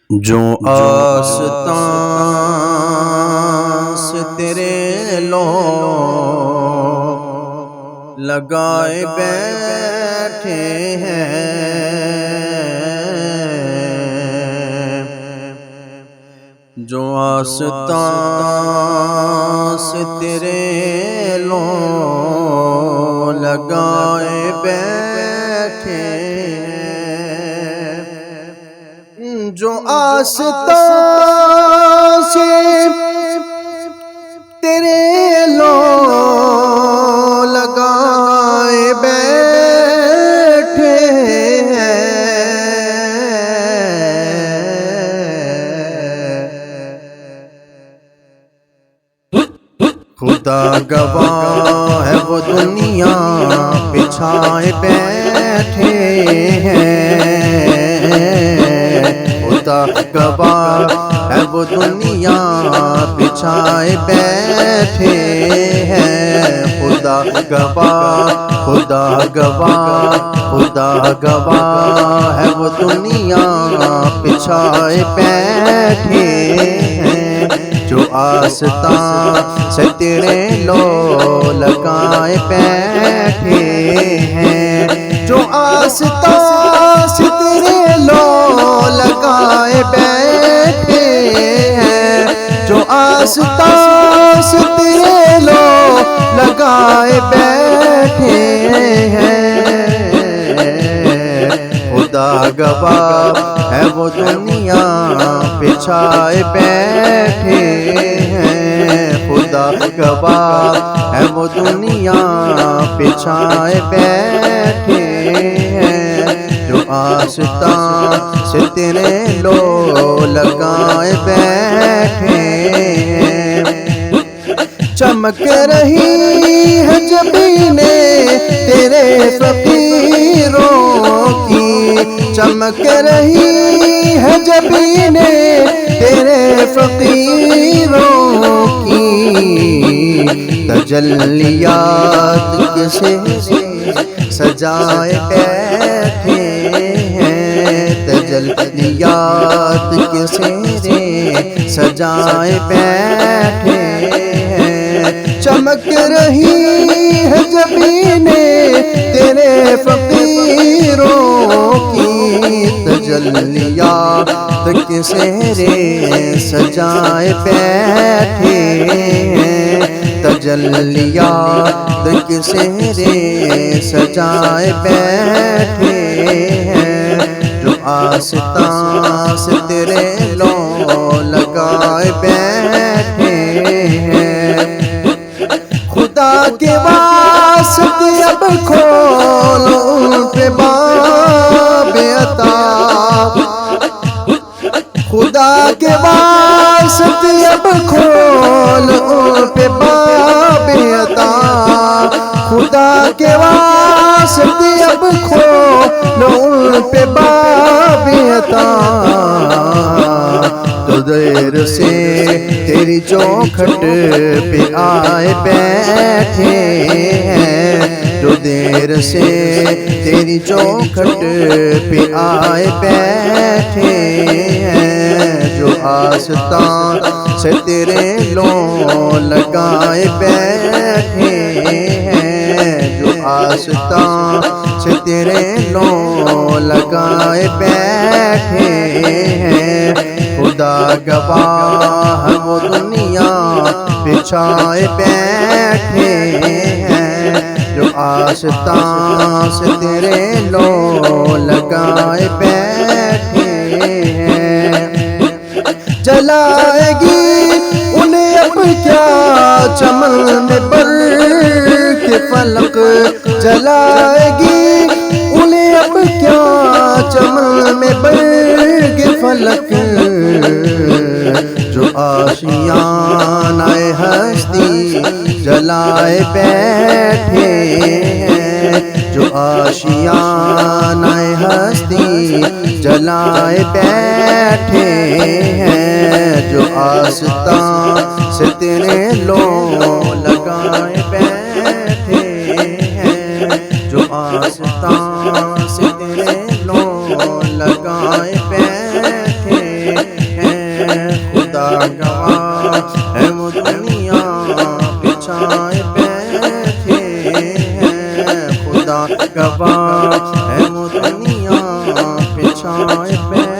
جو آستان سے تیرے لوگ لگائے بیٹھے ہیں، جو آستان سے تیرے لوگ لگائے بیٹھے ہیں، جو آستان سے تیرے لوگ لگائے بیٹھے ہیں، خدا گواہ ہے وہ دنیا بچھائے بیٹھے ہیں، خدا گواہ ہے وہ دنیا بچھائے بیٹھے ہیں، خدا گواہ، خدا گواہ، خدا گواہ ہے وہ دنیا بچھائے بیٹھے ہیں، جو آستان سے تیرے لوگ لگائے بیٹھے ہیں، جو آستان سے تیرے لوگ لگائے بیٹھے ہیں، جو آستان سے تیرے لوگ لگائے بیٹھے ہیں، خدا گواہ ہے وہ دنیا بچھائے بیٹھے ہیں، خدا گواہ ہے وہ دنیا بچھائے بیٹھے ہیں، جو آستان سے تیرے لوگ لگائے بیٹھے ہیں، چمک رہی ہے جبینیں تیرے فقیروں کی، چمک رہی ہے جبینیں تیرے فقیروں کی، تجلیات سے سجائے بیٹھے ہیں، تجلیات کے سیرے سجائے بیٹھے ہیں، چمک رہی ہے جبینیں تیرے فقیروں کی، تجلیات کے سیرے سجائے بیٹھے ہیں، تجلیات کے سیرے سجائے بیٹھے ہیں، جو آستان سے تیرے لوگ لگائے بیٹھے ہیں، خدا کے واسطے اب کھولو ان پہ باب عطا، خدا کے واسطے اب کھولو ان پہ باب عطا، خدا کے واسطے اب کھولو ان پہ باب عطا، تو دیر سے تیری چوکھٹ پہ آئے بیٹھے ہیں، جو دیر سے تیری چوکھٹ پہ آئے بیٹھے ہیں، جو آستان سے تیرے لوگ لگائے بیٹھے ہیں، جو آستان سے تیرے لوگ لگائے بیٹھے ہیں، خدا گواہ وہ دنیا بچھائے بیٹھے ہیں، جو آستان سے تیرے لوگ لگائے بیٹھے ہیں، جلائے گی انہیں اب کیا چمن میں برق فلک، جلائے گی انہیں اب کیا چمن میں برق فلک، جو آشیانہ ہستی جلائے بیٹھے ہیں، جو آشیانہ ہستی جلائے بیٹھے ہیں، جو آستان سے تیرے لوگ لگائے بیٹھے ہیں، جو آستان سے تیرے لوگ لگائے بیٹھے گواہ ہے وہ دنیا بچھائے بیٹھے ہیں، خدا گواہ ہے وہ دنیا بچھائے بیٹھے